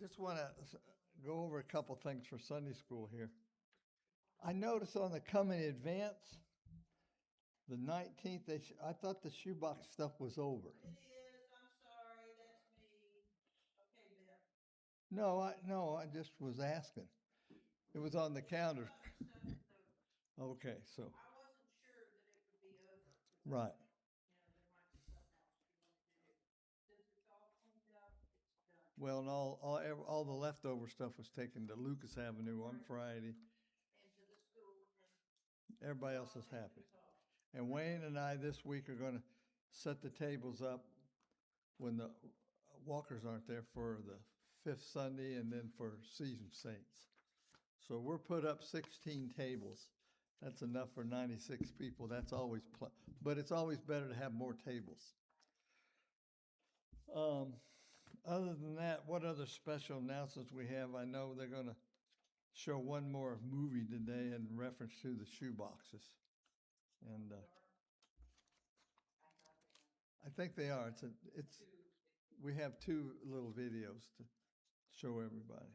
just want to go over a couple things for Sunday school here. I noticed on the coming advance, the 19th, I thought the shoebox stuff was over. It is, I'm sorry, that's me. Okay, Beth. No, I just was asking. It was on the calendar. Shoebox stuff is over. Okay, so, I wasn't sure that it would be over. 'Cause right. there might be something else you want to do. Since it's all cleaned up, it's done. Well, and all the leftover stuff was taken to Lucas Avenue on Friday. And to the school and Everybody else is happy. And Wayne and I this week are going to set the tables up when the walkers aren't there for the fifth Sunday and then for Season Saints. So we're put up 16 tables. That's enough for 96 people. That's always, but it's always better to have more tables. Other than that, what other special announcements we have? I know they're going to show one more movie today in reference to the shoe boxes. And I think they are. We have two little videos to show everybody.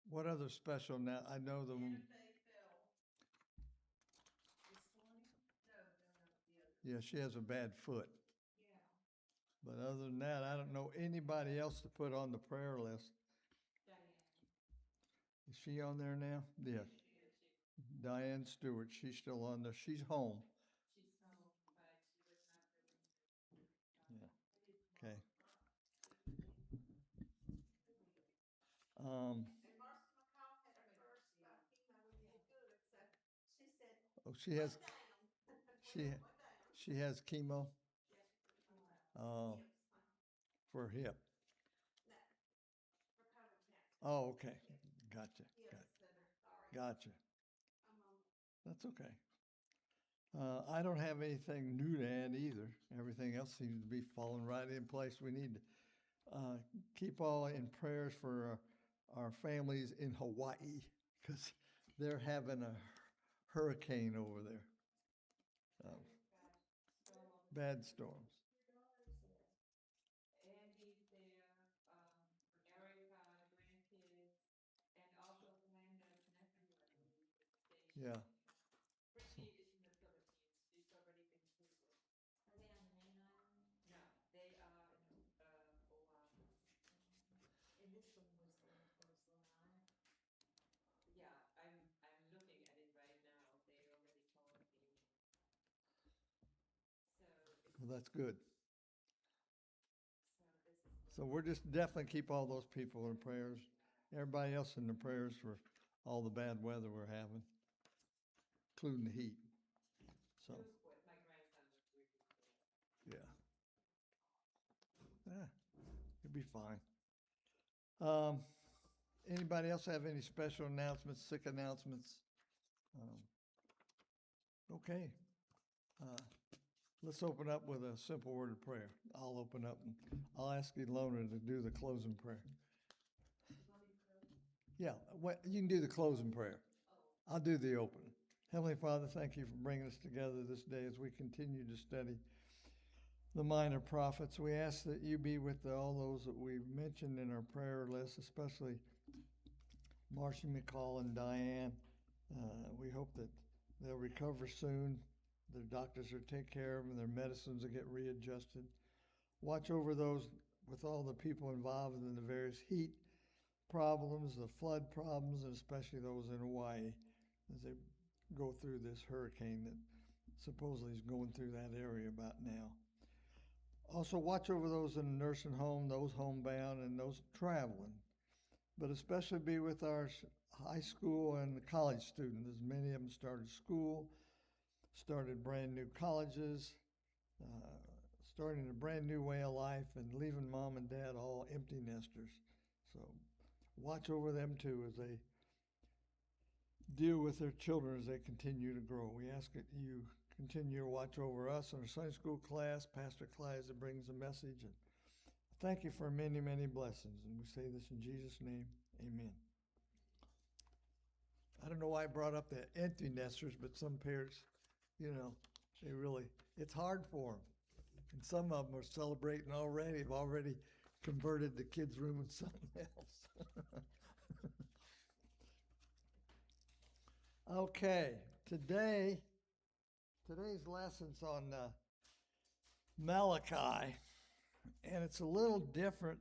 What other special now? I know the. Santa Fe fell. This morning? No, the other. Yeah, she has a bad foot. Yeah. But other than that, I don't know anybody else to put on the prayer list. Diane. Is she on there now? Yeah. She is. Diane Stewart, she's still on there. She's home. She's home, but she was not feeling good. Yeah. Okay. And Marcy McCall had her first chemo when you good, so she said, Oh, she has down. she has chemo. Oh, for hip. No, for colon cancer. Oh, okay. Gotcha. Yes, sorry. Gotcha. I'm on. That's okay. I don't have anything new to add either. Everything else seems to be falling right in place. We need to keep all in prayers for our families in Hawaii because they're having a hurricane over there. Bad storms. Andy's there, Erica, grandkids, and also Fernando's nephew, I believe, is stationed. Yeah. Christy is in the Philippines. She's already been through it. Are they on the main island? No, they are in Oahu. And this one was going towards Long Island? Yeah, I'm looking at it right now. They already told me. Well, that's good. So this is. So we're just definitely keep all those people in prayers. Everybody else in the prayers for all the bad weather we're having, including the heat. So, It was what my grandson was really sick. yeah. Yeah, it'll be fine. Anybody else have any special announcements, sick announcements? Okay. Let's open up with a simple word of prayer. I'll open up and I'll ask Ilona to do the closing prayer. Yeah, you can do the closing prayer. I'll do the opening. Heavenly Father, thank you for bringing us together this day as we continue to study the minor prophets. We ask that you be with all those that we've mentioned in our prayer list, especially Marcy McCall and Diane. We hope that they'll recover soon. Their doctors will take care of them, their medicines will get readjusted. Watch over those with all the people involved in the various heat problems, the flood problems, and especially those in Hawaii as they go through this hurricane that supposedly is going through that area about now. Also watch over those in the nursing home, those homebound, and those traveling. But especially be with our high school and college students, as many of them started school, started brand new colleges, starting a brand new way of life, and leaving mom and dad all empty nesters. So watch over them too as they deal with their children as they continue to grow. We ask that you continue to watch over us and our Sunday school class, Pastor Clyde that brings the message. And thank you for many, many blessings. And we say this in Jesus' name, amen. I don't know why I brought up the empty nesters, but some parents, it's hard for them. And some of them are celebrating already, have already converted the kids' room into something else. Okay, today's lesson's on Malachi, and it's a little different.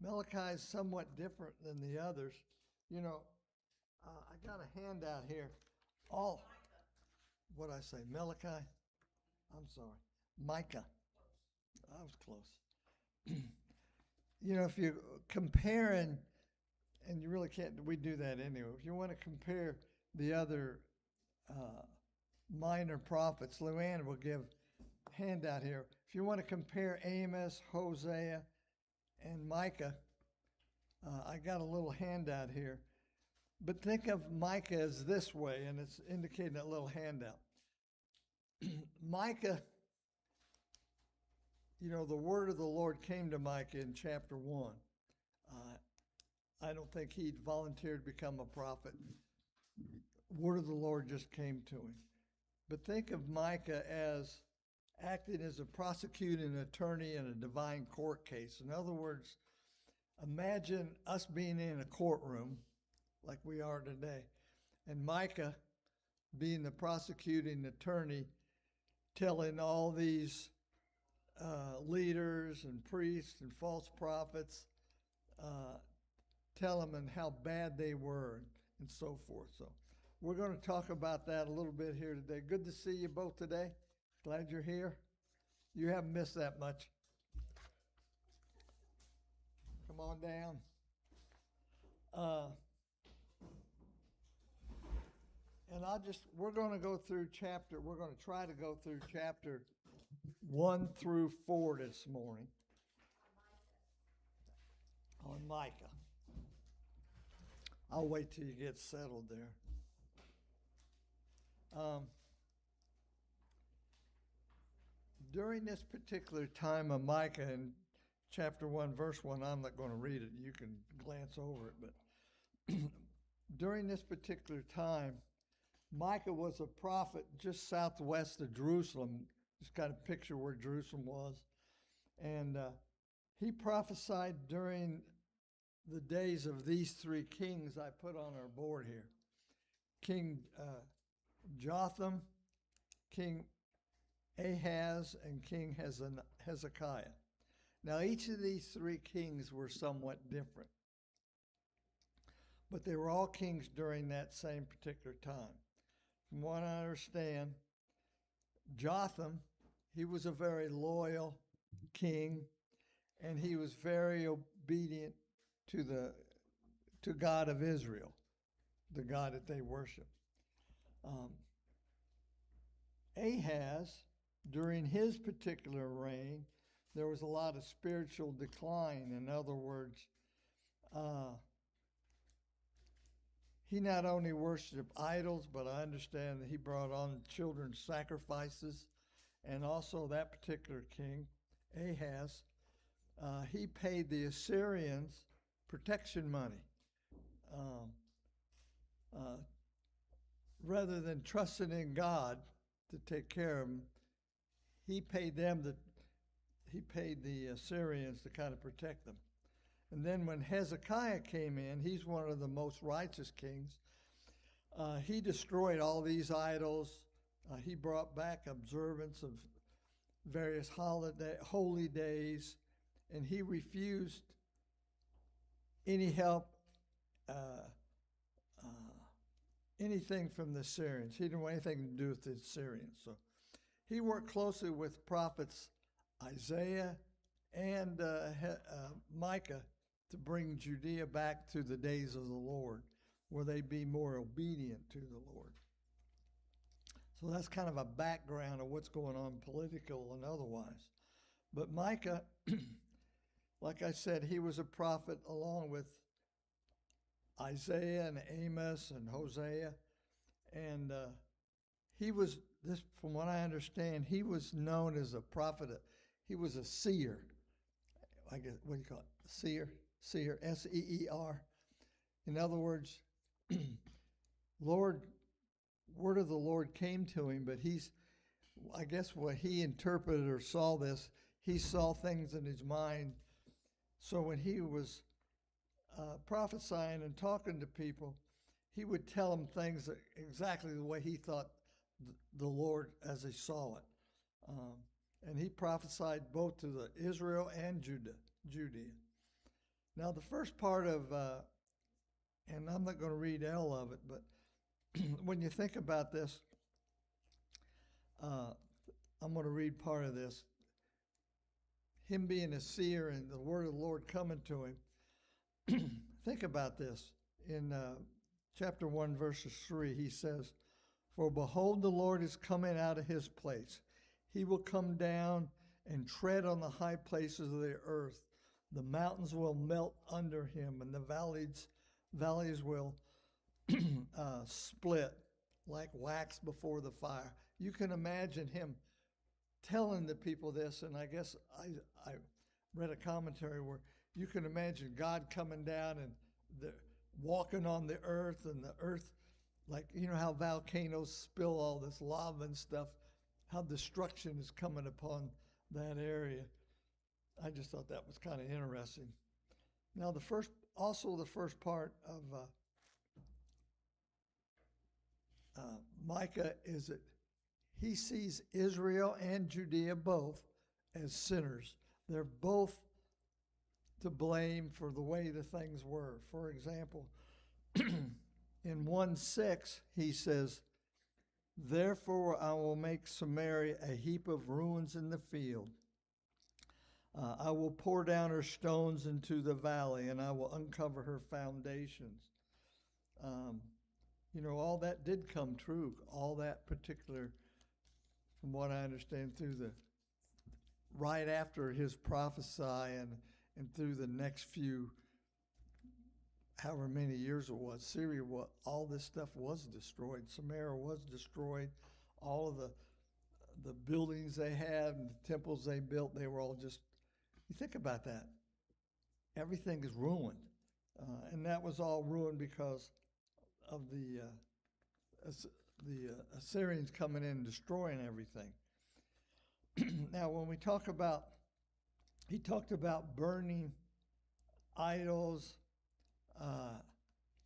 Malachi is somewhat different than the others. You know, I got a handout here. What I say, Malachi? I'm sorry, Micah. I was close. You know, if you're comparing, and you really can't, we do that anyway. If you want to compare the other minor prophets, Luann will give a handout here. If you want to compare Amos, Hosea, and Micah, I got a little handout here. But think of Micah as this way, and it's indicating that little handout. Micah, you know, the word of the Lord came to Micah in chapter 1. I don't think he'd volunteered to become a prophet. Word of the Lord just came to him. But think of Micah as acting as a prosecuting attorney in a divine court case. In other words, imagine us being in a courtroom like we are today, and Micah being the prosecuting attorney telling all these leaders and priests and false prophets, tell them and how bad they were and so forth. So we're going to talk about that a little bit here today. Good to see you both today. Glad you're here. You haven't missed that much. Come on down. And we're going to try to go through chapter 1 through 4 this morning on Micah. I'll wait till you get settled there. During this particular time of Micah in chapter 1, verse 1, I'm not going to read it. You can glance over it. But during this particular time, Micah was a prophet just southwest of Jerusalem. Just kind of picture where Jerusalem was. And he prophesied during the days of these three kings I put on our board here. King Jotham, King Ahaz, and King Hezekiah. Now, each of these three kings were somewhat different, but they were all kings during that same particular time. From what I understand, Jotham, he was a very loyal king, and he was very obedient to God of Israel, the God that they worship. Ahaz, during his particular reign, there was a lot of spiritual decline. In other words, he not only worshiped idols, but I understand that he brought on children's sacrifices. And also that particular king, Ahaz, he paid the Assyrians protection money. Rather than trusting in God to take care of them, he paid the Assyrians to kind of protect them. And then when Hezekiah came in, he's one of the most righteous kings. He destroyed all these idols. He brought back observance of various holy days, and he refused any help, anything from the Assyrians. He didn't want anything to do with the Assyrians. So he worked closely with prophets Isaiah and Micah to bring Judea back to the days of the Lord, where they'd be more obedient to the Lord. So that's kind of a background of what's going on political and otherwise. But Micah, like I said, he was a prophet along with Isaiah and Amos and Hosea. And he was, from what I understand, he was known as a prophet. He was a seer. I guess, what do you call it? Seer, S-E-E-R. In other words, word of the Lord came to him, but I guess what he interpreted or saw this, he saw things in his mind. So when he was prophesying and talking to people, he would tell them things exactly the way he thought the Lord as he saw it. And he prophesied both to the Israel and Judea. Now the first part of, and I'm not going to read all of it, but when you think about this, I'm going to read part of this. Him being a seer and the word of the Lord coming to him. Think about this. In chapter 1, verses 3, he says, "For behold, the Lord is coming out of his place. He will come down and tread on the high places of the earth. The mountains will melt under him, and the valleys will split like wax before the fire." You can imagine him telling the people this, and I guess I read a commentary where you can imagine God coming down and walking on the earth, and the earth, like, you know how volcanoes spill all this lava and stuff, how destruction is coming upon that area. I just thought that was kind of interesting. Now the first part of Micah is that he sees Israel and Judea both as sinners. They're both to blame for the way the things were. For example, in 1:6, he says, "Therefore I will make Samaria a heap of ruins in the field. I will pour down her stones into the valley, and I will uncover her foundations." All that did come true. All that particular, from what I understand, right after his prophecy and through the next few, however many years it was, Syria, all this stuff was destroyed. Samaria was destroyed. All of the buildings they had and the temples they built, they were all just, you think about that. Everything is ruined. And that was all ruined because of the Assyrians coming in and destroying everything. Now, when we talk about, he talked about burning idols.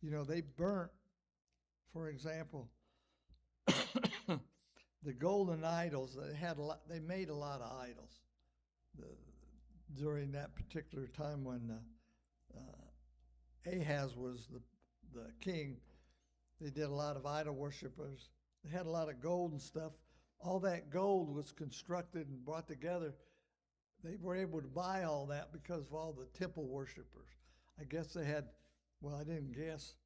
They burnt, for example, the golden idols. They made a lot of idols during that particular time when Ahaz was the king. They did a lot of idol worshipers. They had a lot of gold and stuff. All that gold was constructed and brought together. They were able to buy all that because of all the temple worshipers. I guess they had, well, I didn't guess,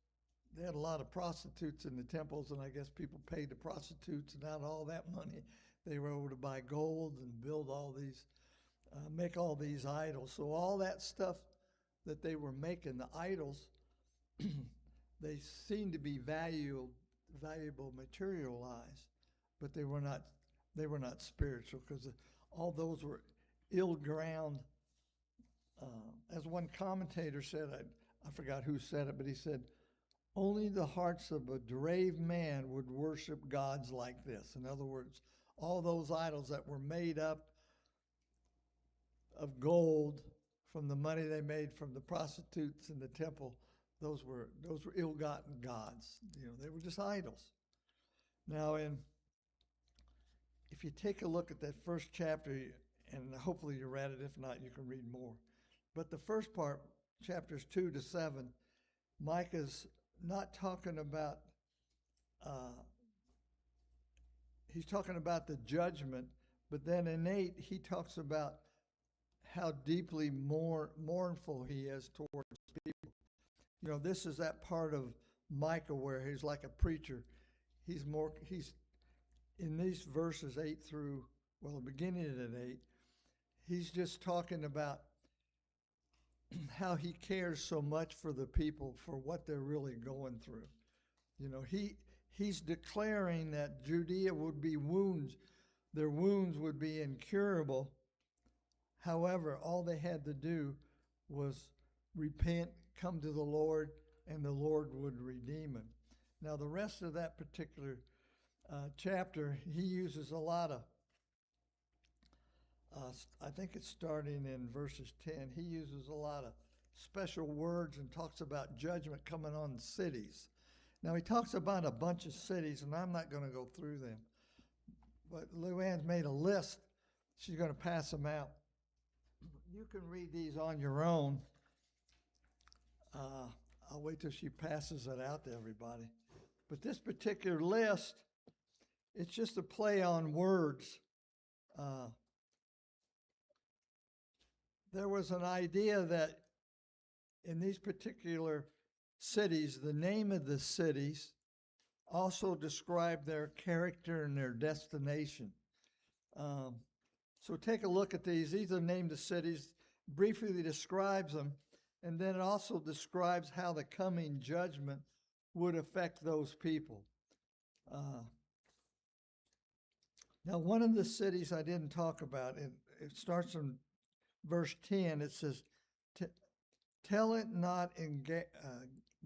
they had a lot of prostitutes in the temples, and I guess people paid the prostitutes, and out of all that money, they were able to buy gold and build all these, make all these idols. So all that stuff that they were making, the idols, they seemed to be valuable materialized, but they were not spiritual, because all those were ill ground. As one commentator said, I forgot who said it, but he said, "Only the hearts of a depraved man would worship gods like this." In other words, all those idols that were made up of gold from the money they made from the prostitutes in the temple, those were ill-gotten gods. They were just idols. Now, if you take a look at that first chapter, and hopefully you read it, if not, you can read more. But the first part, chapters 2 to 7, Micah's not talking about, he's talking about the judgment, but then in 8, he talks about how deeply mournful he is towards people. This is that part of Micah where he's like a preacher. He's in these verses 8 through, well, beginning at 8, he's just talking about how he cares so much for the people, for what they're really going through. He's declaring that Judea would be their wounds would be incurable. However, all they had to do was repent, come to the Lord, and the Lord would redeem them. Now, the rest of that particular chapter, he uses a lot I think it's starting in verses 10. He uses a lot of special words and talks about judgment coming on cities. Now, he talks about a bunch of cities, and I'm not going to go through them. But Luann's made a list. She's going to pass them out. You can read these on your own. I'll wait till she passes it out to everybody. But this particular list, it's just a play on words. There was an idea that in these particular cities, the name of the cities also described their character and their destination. So take a look at these. These are named the cities, briefly describes them, and then it also describes how the coming judgment would affect those people. Now, one of the cities I didn't talk about, it starts in verse 10. It says, tell it not in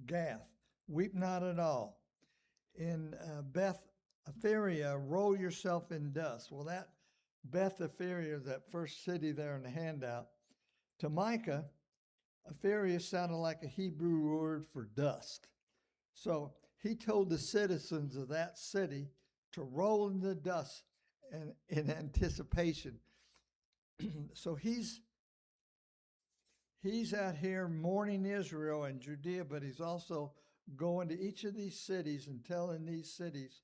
Gath, weep not at all. In Beth Apharia, roll yourself in dust. Well, that Beth Apharia, that first city there in the handout, to Micah, Apharia sounded like a Hebrew word for dust. So he told the citizens of that city to roll in the dust in anticipation. So he's out here mourning Israel and Judea, but he's also going to each of these cities and telling these cities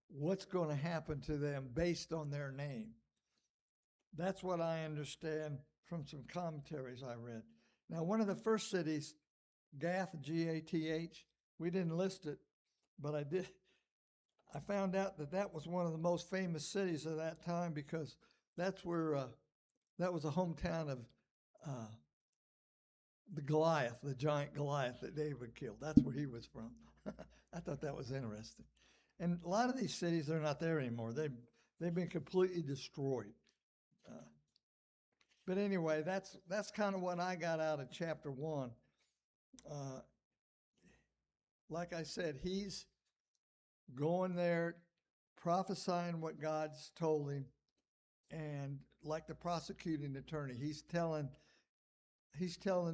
what's going to happen to them based on their name. That's what I understand from some commentaries I read. Now, one of the first cities, Gath, G-A-T-H, we didn't list it, but I did. I found out that was one of the most famous cities of that time because that's where that was the hometown of the Goliath, the giant Goliath that David killed. That's where he was from. I thought that was interesting. And a lot of these cities, they're not there anymore. They've been completely destroyed. But anyway, that's kind of what I got out of chapter 1. Like I said, he's going there, prophesying what God's told him, and like the prosecuting attorney, he's telling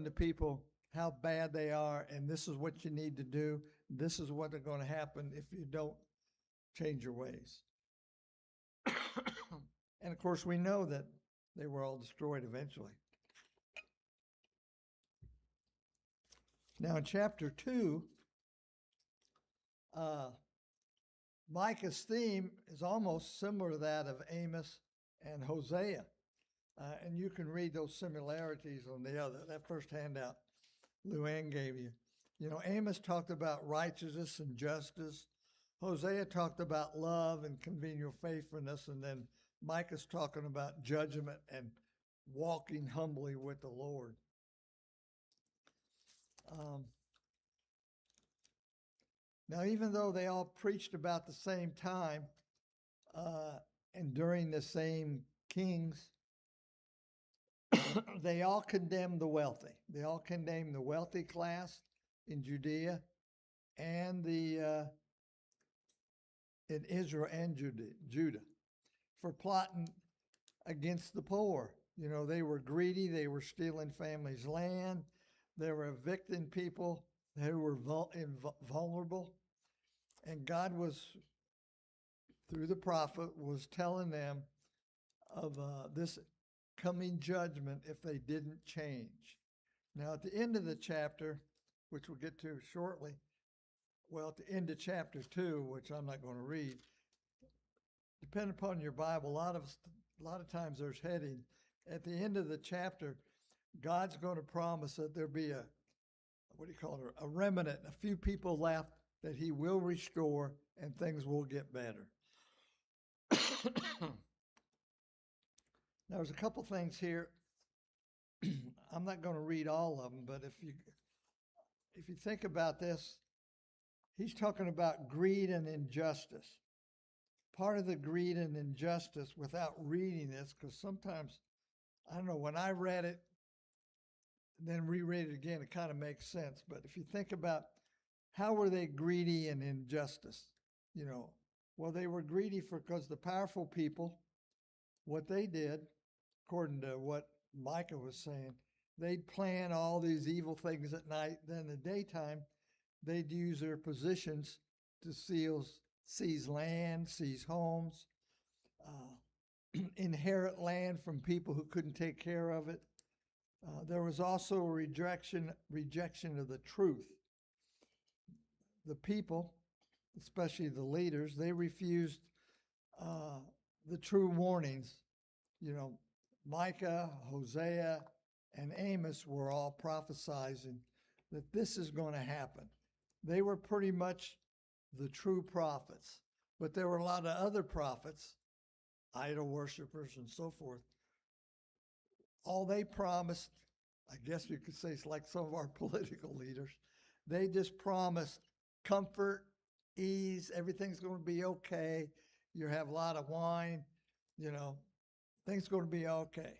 the people how bad they are, and this is what you need to do. This is what's going to happen if you don't change your ways. And of course, we know that they were all destroyed eventually. Now in chapter 2, Micah's theme is almost similar to that of Amos and Hosea. And you can read those similarities on that first handout Luann gave you. You know, Amos talked about righteousness and justice. Hosea talked about love and convenient faithfulness. And then Micah's talking about judgment and walking humbly with the Lord. Now, even though they all preached about the same time and during the same kings, they all condemned the wealthy. They all condemned the wealthy class in Judea and in Israel and Judah for plotting against the poor. You know, they were greedy. They were stealing families' land. They were evicting people who were vulnerable. And God was, through the prophet, was telling them of this coming judgment if they didn't change. Now, at the end of the chapter, which we'll get to shortly, well, at the end of chapter 2, which I'm not going to read, depending upon your Bible, a lot of times there's heading. At the end of the chapter, God's going to promise that there'll be a remnant, a few people left that he will restore and things will get better. Now, there's a couple things here. I'm not going to read all of them, but if you think about this, he's talking about greed and injustice. Part of the greed and injustice, without reading this, because sometimes, I don't know, when I read it, and then reread it again, it kind of makes sense. But if you think about how were they greedy and injustice, you know, well, they were greedy because the powerful people what they did, according to what Micah was saying, they'd plan all these evil things at night. Then in the daytime, they'd use their positions to seize land, seize homes, inherit land from people who couldn't take care of it. There was also a rejection of the truth. The people, especially the leaders, they refused the true warnings. You know, Micah, Hosea, and Amos were all prophesizing that this is going to happen. They were pretty much the true prophets, but there were a lot of other prophets, idol worshipers and so forth. All they promised, I guess you could say it's like some of our political leaders, they just promised comfort, ease, everything's going to be okay. You have a lot of wine, you know, things going to be okay.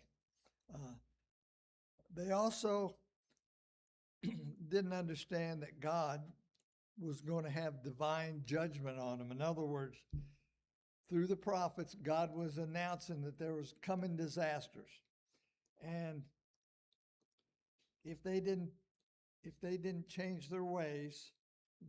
They also didn't understand that God was going to have divine judgment on them. In other words, through the prophets, God was announcing that there was coming disasters. And if they didn't change their ways,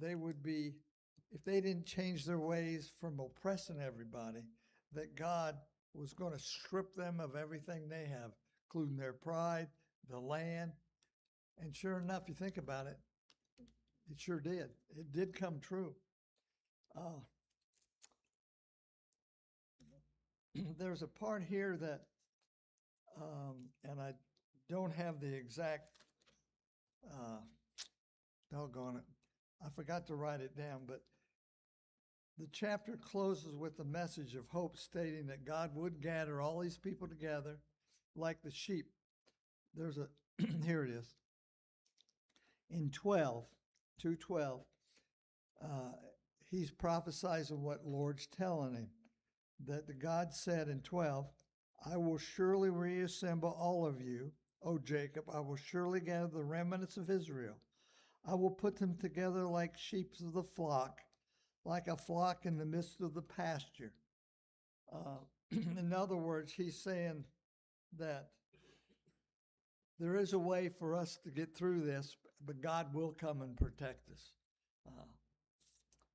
if they didn't change their ways from oppressing everybody, that God was going to strip them of everything they have, including their pride, the land. And sure enough, you think about it, it sure did. It did come true. There's a part here that, and I don't have the exact, doggone it, I forgot to write it down, but the chapter closes with a message of hope stating that God would gather all these people together like the sheep. There's a, here it is. In 2:12, he's prophesizing what Lord's telling him. That the God said in 12, I will surely reassemble all of you, O Jacob. I will surely gather the remnants of Israel. I will put them together like sheep of the flock, like a flock in the midst of the pasture. In other words, he's saying that there is a way for us to get through this, but God will come and protect us.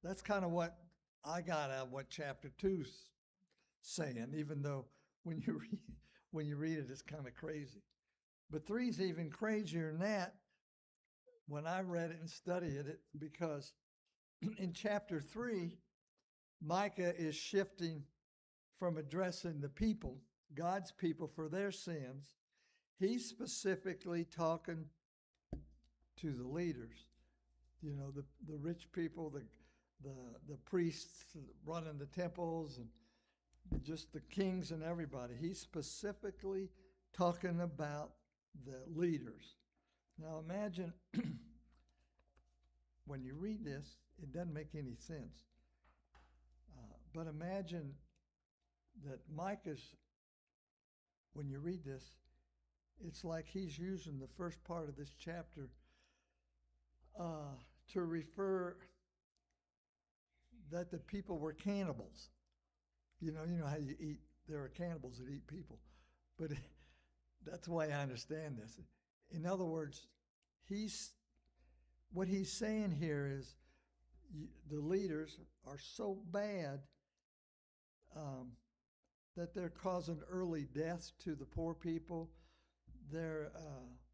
That's kind of what I got out of what chapter 2's saying, even though when you read it, it's kind of crazy. But 3's even crazier than that when I read it and studied it, because in chapter 3, Micah is shifting from addressing the people, God's people, for their sins. He's specifically talking to the leaders, you know, the rich people, the priests running the temples, and just the kings and everybody. He's specifically talking about the leaders. Now imagine when you read this, it doesn't make any sense. But imagine that Micah's, when you read this, it's like he's using the first part of this chapter to refer that the people were cannibals. You know how you eat, there are cannibals that eat people. But that's the way I understand this. In other words, what he's saying here is the leaders are so bad that they're causing early deaths to the poor people. They're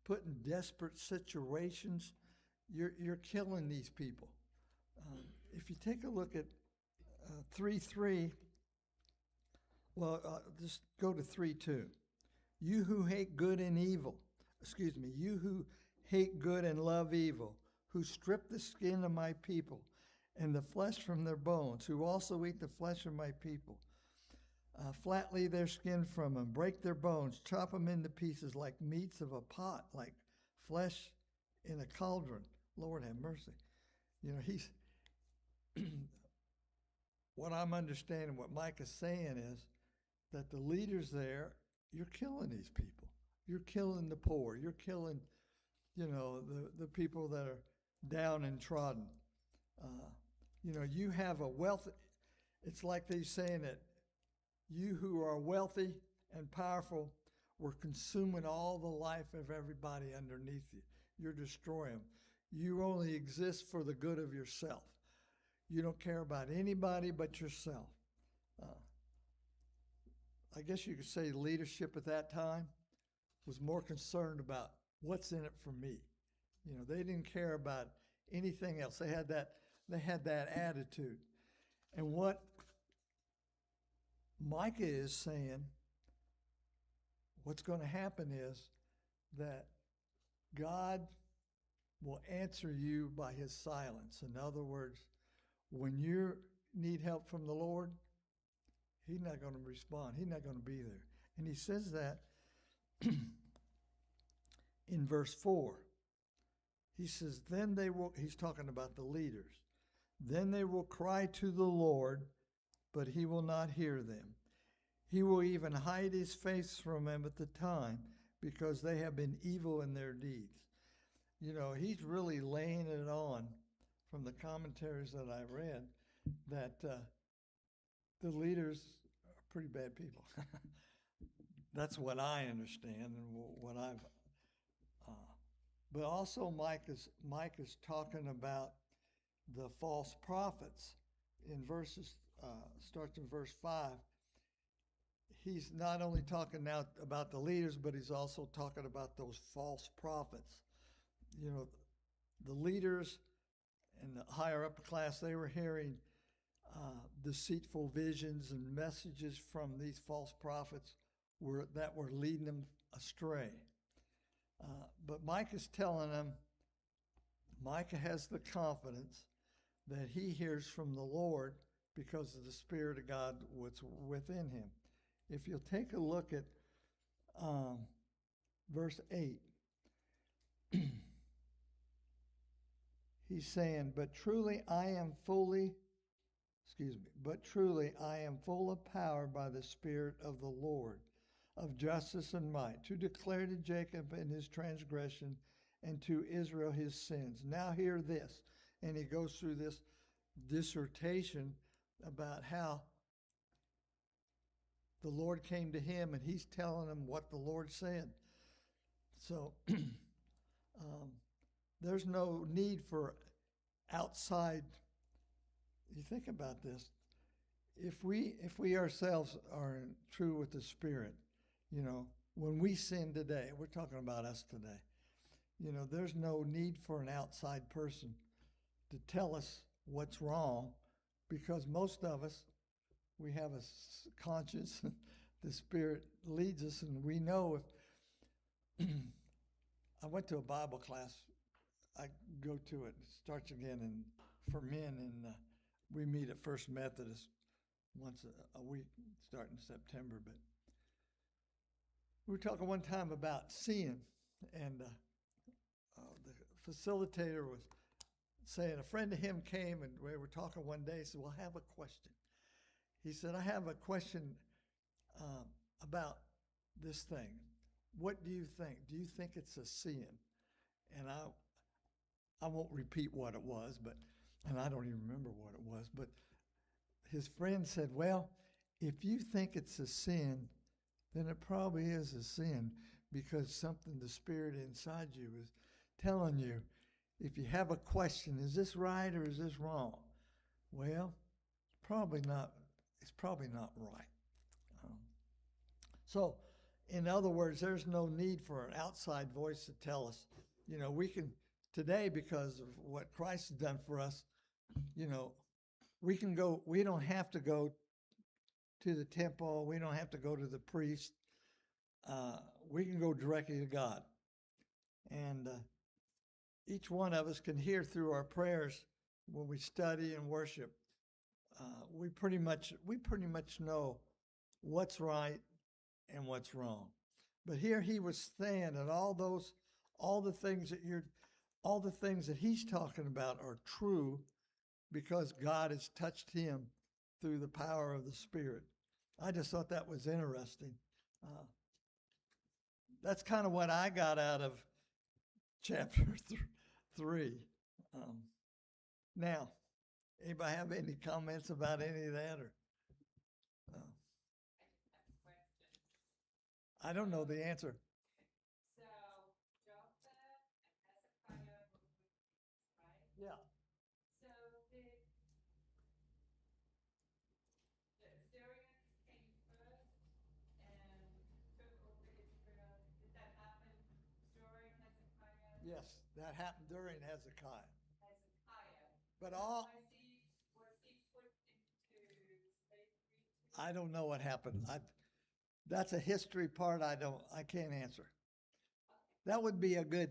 put in desperate situations. You're killing these people. If you take a look at 3:3, just go to 3:2. You who hate good and evil, you who hate good and love evil, who strip the skin of my people and the flesh from their bones, who also eat the flesh of my people. Flatly their skin from them, break their bones, chop them into pieces like meats of a pot, like flesh in a cauldron. Lord have mercy. You know, he's, what I'm understanding, what Micah's saying is that the leaders there, you're killing these people. You're killing the poor. You're killing, you know, the people that are down and trodden. You know, you have a wealth. It's like they're saying that you who are wealthy and powerful were consuming all the life of everybody underneath you. You're destroying them. You only exist for the good of yourself. You don't care about anybody but yourself. Uh, I guess you could say leadership at that time was more concerned about what's in it for me. You know, they didn't care about anything else. They had that attitude. And what Micah is saying, what's going to happen is that God will answer you by his silence. In other words, when you need help from the Lord, he's not going to respond. He's not going to be there. And he says that in verse 4. He says, then they will, he's talking about the leaders, then they will cry to the Lord, but he will not hear them. He will even hide his face from them at the time, because they have been evil in their deeds. You know, he's really laying it on from the commentaries that I read that the leaders are pretty bad people. That's what I understand and what I've. But also Mike is talking about the false prophets in verses, starts in verse 5. He's not only talking now about the leaders, but he's also talking about those false prophets. You know, the leaders in the higher upper class, they were hearing deceitful visions and messages from these false prophets that were leading them astray. But Micah is telling them, Micah has the confidence that he hears from the Lord because of the Spirit of God what's within him. If you'll take a look at verse 8, he's saying, but truly I am full of power by the Spirit of the Lord, of justice and might, to declare to Jacob in his transgression and to Israel his sins. Now hear this. And he goes through this dissertation about how the Lord came to him and he's telling him what the Lord said. So there's no need for outside. You think about this. If we ourselves are true with the Spirit, you know, when we sin today, we're talking about us today, you know, there's no need for an outside person to tell us what's wrong, because most of us, we have a conscience. The Spirit leads us, and we know if I went to a Bible class, I go to it. It starts again for men, and we meet at First Methodist once a week, starting September. But we were talking one time about seeing, and the facilitator was saying a friend of him came, and we were talking one day. He said, well, I have a question. He said, I have a question about this thing. What do you think? Do you think it's a sin? And I won't repeat what it was, and I don't even remember what it was, but his friend said, well, if you think it's a sin, then it probably is a sin, because something the Spirit inside you is telling you, if you have a question, is this right or is this wrong? Well, it's probably not right. So, in other words, there's no need for an outside voice to tell us. You know, we can, today, because of what Christ has done for us, you know, we don't have to go to the temple. We don't have to go to the priest. We can go directly to God. And each one of us can hear through our prayers when we study and worship. We pretty much know what's right and what's wrong. But here he was saying that all the things that he's talking about are true, because God has touched him through the power of the Spirit. I just thought that was interesting. That's kind of what I got out of chapter 3. Now, anybody have any comments about any of that? Or I just have a question. I don't know the answer. So Jotham and Hezekiah were good kings, right? Yeah. So the Assyrians came first and took over Israel. Did that happen during Hezekiah? Yes, that happened during Hezekiah. Hezekiah. But So all, was he put into slavery too? I don't know what happened. That's a history part I can't answer. That would be a good,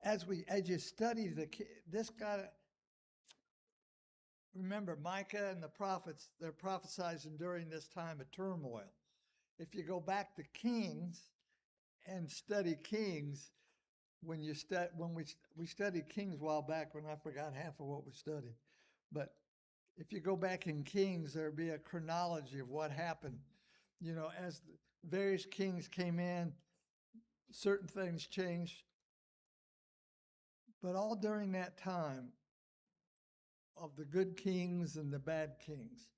as you study this guy, remember Micah and the prophets, they're prophesizing during this time of turmoil. If you go back to Kings and study Kings, when we studied Kings a while back when I forgot half of what we studied, but if you go back in Kings, there'd be a chronology of what happened. You know, as various kings came in, certain things changed. But all during that time of the good kings and the bad kings,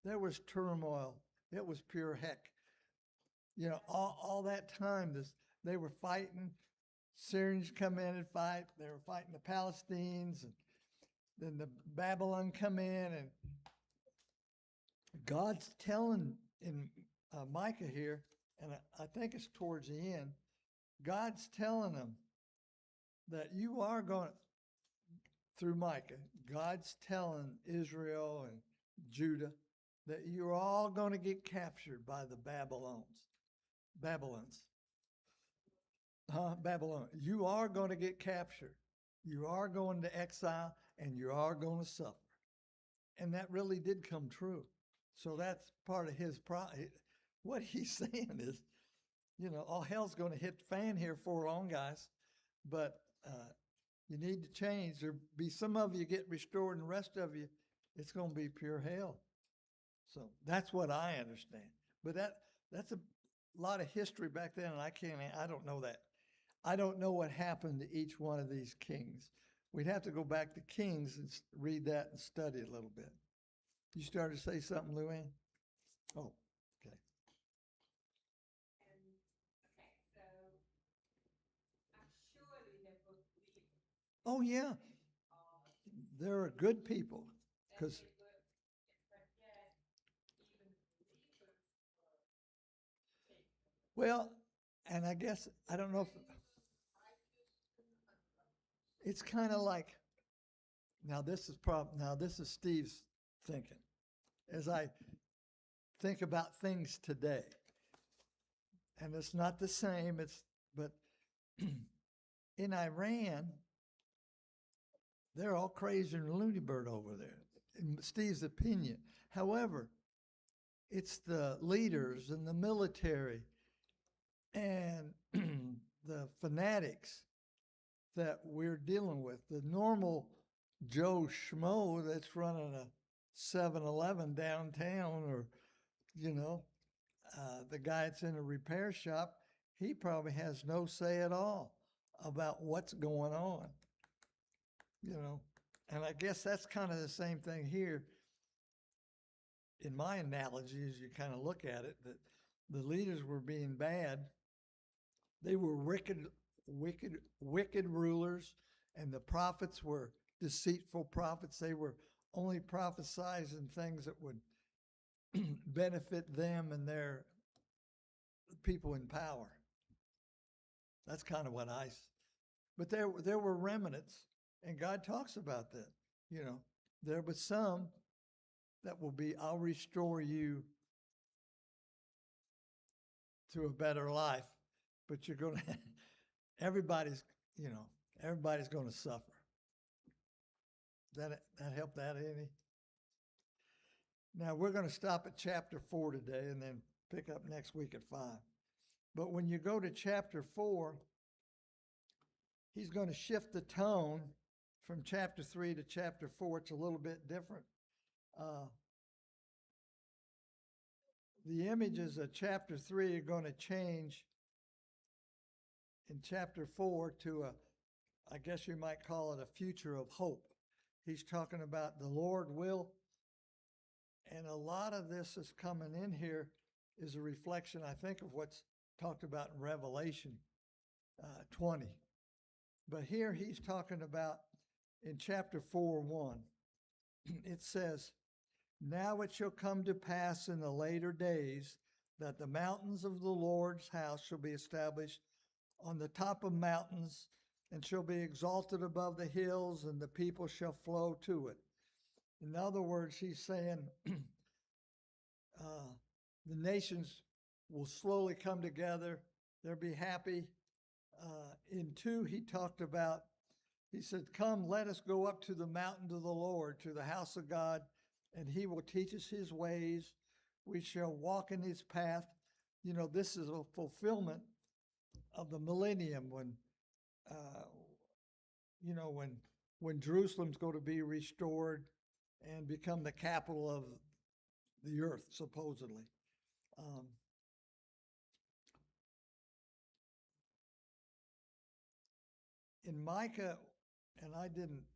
there was turmoil. It was pure heck. You know, all that time, they were fighting. Syrians come in and fight. They were fighting the Palestinians, and then the Babylon come in, and God's telling in Micah here, and I think it's towards the end, God's telling them that you are going, through Micah, God's telling Israel and Judah that you're all going to get captured by the Babylons. Babylon. You are going to get captured. You are going to exile, and you are going to suffer. And that really did come true. So that's part of what he's saying is, you know, all hell's going to hit the fan here for long, guys. But you need to change. There'll be some of you get restored, and the rest of you, it's going to be pure hell. So that's what I understand. But that's a lot of history back then, and I don't know that. I don't know what happened to each one of these kings. We'd have to go back to Kings and read that and study a little bit. You started to say something, Luann? Oh, okay. And okay, so I'm surely they're both believers. Oh, yeah. They're good people. Because Because, but yet even believers were taken. well, and I guess, I don't know if it's kind of like, now this is Steve's thinking. As I think about things today, and it's not the same, but in Iran, they're all crazy and loony bird over there, in Steve's opinion. However, it's the leaders and the military and the fanatics that we're dealing with. The normal Joe Schmo that's running a 7-Eleven downtown, or, you know, the guy that's in a repair shop, he probably has no say at all about what's going on, you know. And I guess that's kind of the same thing here. In my analogy, as you kind of look at it, that the leaders were being bad. They were wicked rulers, and the prophets were deceitful prophets. They were only prophesizing things that would benefit them and their people in power. That's kind of what but there were remnants, and God talks about that. You know, there was some that will be, I'll restore you to a better life, but you're going to, everybody's going to suffer. That help that any? Now we're going to stop at chapter 4 today and then pick up next week at 5. But when you go to chapter 4, he's going to shift the tone from chapter 3 to chapter 4. It's a little bit different. The images of chapter 3 are going to change in chapter 4 to I guess you might call it a future of hope. He's talking about the Lord will, and a lot of this is coming in here is a reflection, I think, of what's talked about in Revelation 20. But here he's talking about in chapter 4:1. It says, "Now it shall come to pass in the later days that the mountains of the Lord's house shall be established on the top of mountains and shall be exalted above the hills, and the people shall flow to it." In other words, he's saying the nations will slowly come together. They'll be happy. In 2, he talked about, he said, "Come, let us go up to the mountain of the Lord, to the house of God, and he will teach us his ways. We shall walk in his path." You know, this is a fulfillment of the millennium when, you know, when Jerusalem's going to be restored and become the capital of the earth, supposedly. In Micah, and I didn't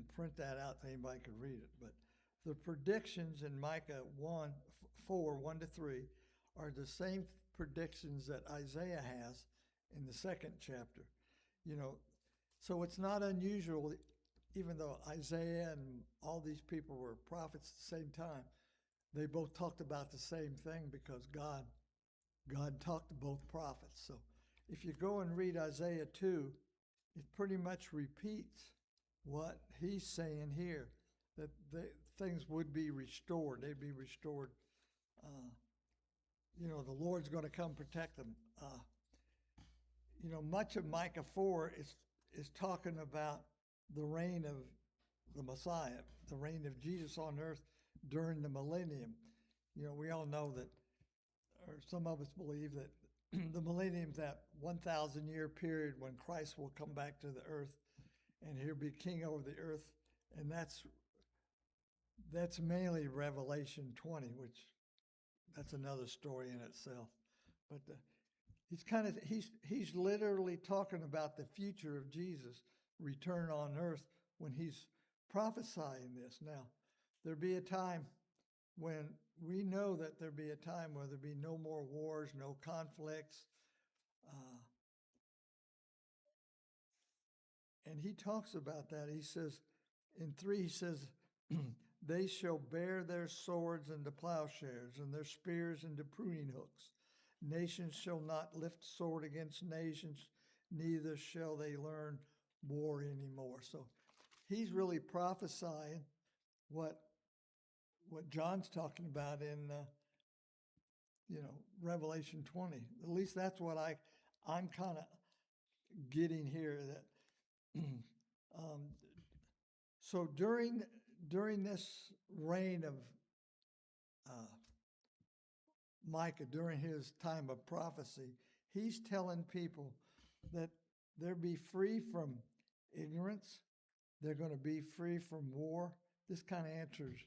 print that out so anybody could read it, but the predictions in Micah 4:1-3, are the same predictions that Isaiah has in the 2nd chapter. You know, so it's not unusual, even though Isaiah and all these people were prophets at the same time, they both talked about the same thing because God talked to both prophets. So if you go and read Isaiah 2, it pretty much repeats what he's saying here, that things would be restored. They'd be restored. You know, the Lord's going to come protect them. You know, much of Micah 4 is talking about the reign of the Messiah, the reign of Jesus on earth during the millennium. You know, we all know that, or some of us believe that the millennium's that 1,000-year period when Christ will come back to the earth and he'll be king over the earth. And that's mainly Revelation 20, which that's another story in itself. But he's literally talking about the future of Jesus' return on earth when he's prophesying this. Now, there'll be a time when we know that there'll be a time where there'll be no more wars, no conflicts. And he talks about that. He says, in 3, he says, "They shall bear their swords into plowshares and their spears into pruning hooks. Nations shall not lift sword against nations, neither shall they learn war anymore." So he's really prophesying what John's talking about in, Revelation 20. At least that's what I'm kind of getting here. That so during this reign of Micah, during his time of prophecy, he's telling people that they'll be free from ignorance. They're going to be free from war. This kind of answers,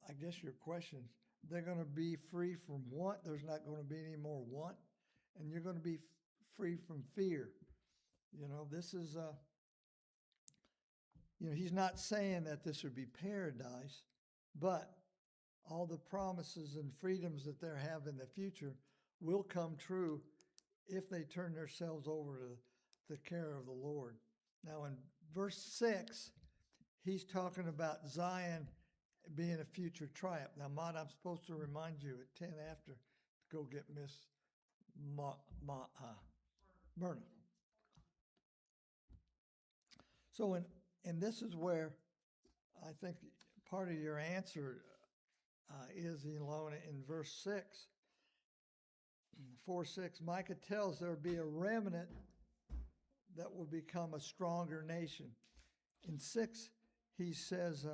I guess, your questions. They're going to be free from want. There's not going to be any more want. And you're going to be free from fear. You know, this is, he's not saying that this would be paradise, but all the promises and freedoms that they have in the future will come true if they turn themselves over to the care of the Lord. Now, in verse 6, he's talking about Zion being a future triumph. Now, Maud, I'm supposed to remind you at 10 after to go get Miss Myrna. So, and this is where I think part of your answer is, Ilona, in verse 6, 4:6, Micah tells there'll be a remnant that will become a stronger nation. In 6, he says,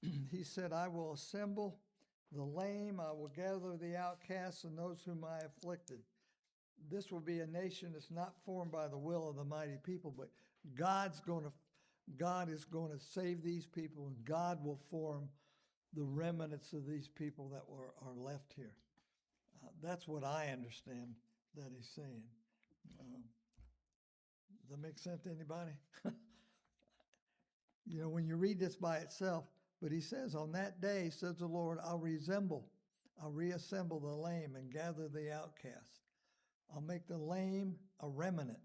he said, "I will assemble the lame, I will gather the outcasts and those whom I afflicted." This will be a nation that's not formed by the will of the mighty people, but God is going to save these people, and God will form the remnants of these people that are left here. That's what I understand that he's saying. Does that make sense to anybody? When you read this by itself, but he says, "On that day, says the Lord, I'll I'll reassemble the lame and gather the outcast. I'll make the lame a remnant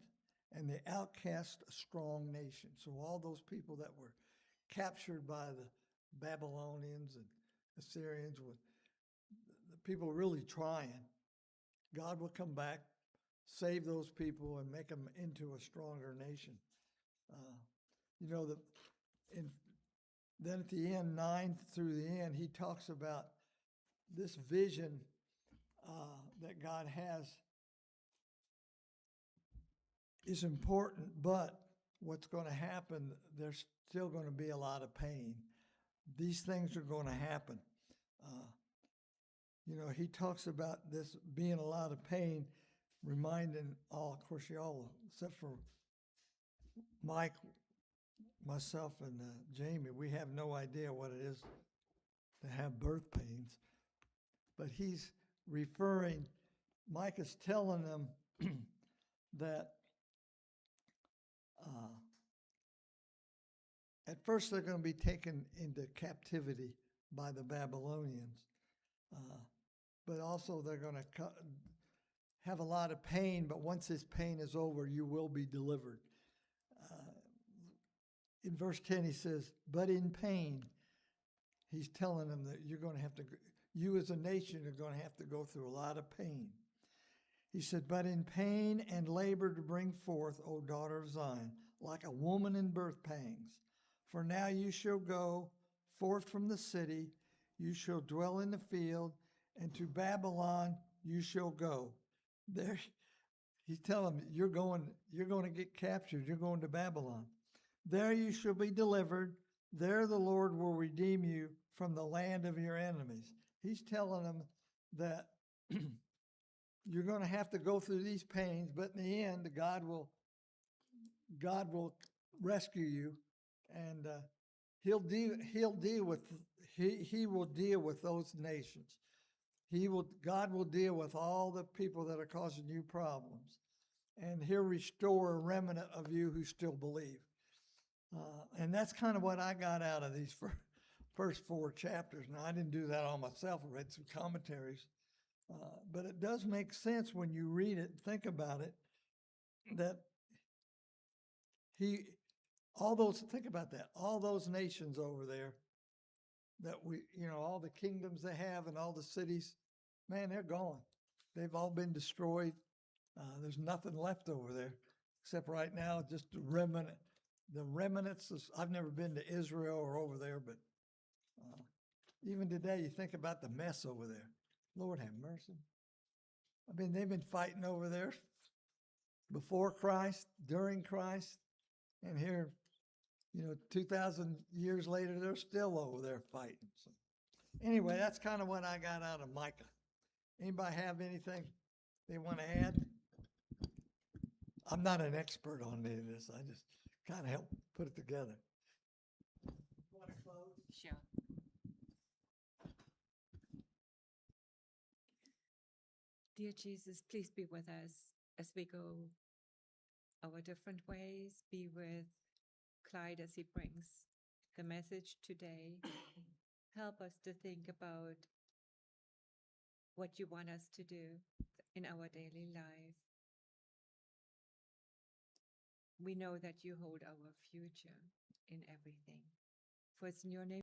and the outcast a strong nation. So all those people that were captured by the Babylonians and Assyrians, with the people really trying, God will come back, save those people, and make them into a stronger nation. You know, then at the end, 9 through the end, he talks about this vision that God has is important, but what's going to happen, there's still going to be a lot of pain. These things are going to happen. You know, he talks about this being a lot of pain, reminding all, of course, y'all, except for Mike, myself, and Jamie, we have no idea what it is to have birth pains. But he's referring, Mike is telling them that at first they're going to be taken into captivity by the Babylonians, but also they're going to have a lot of pain, but once this pain is over, you will be delivered. In verse 10, he says, but in pain, he's telling them that you're going to have to, you as a nation are going to have to go through a lot of pain. He said, but in pain and labor to bring forth, O daughter of Zion, like a woman in birth pangs. For now you shall go forth from the city, you shall dwell in the field, and to Babylon you shall go. There, he's telling them, you're going to get captured, you're going to Babylon. There you shall be delivered. There the Lord will redeem you from the land of your enemies. He's telling them that you're going to have to go through these pains, but in the end, God will rescue you, and He will deal with those nations. God will deal with all the people that are causing you problems, and He'll restore a remnant of you who still believe. And that's kind of what I got out of these first 4 chapters. Now, I didn't do that all myself. I read some commentaries. But it does make sense when you read it and think about it, that think about that, all those nations over there that all the kingdoms they have and all the cities, man, they're gone. They've all been destroyed. There's nothing left over there, except right now, just the remnants. I've never been to Israel or over there, but even today, you think about the mess over there. Lord have mercy. I mean, they've been fighting over there before Christ, during Christ, and here, 2,000 years later, they're still over there fighting. So anyway, that's kind of what I got out of Micah. Anybody have anything they want to add? I'm not an expert on any of this. I just kind of help put it together. Want to close? Sure. Dear Jesus, please be with us as we go our different ways. Be with Clyde as he brings the message today. Help us to think about what you want us to do in our daily life. We know that you hold our future in everything. For it's in your name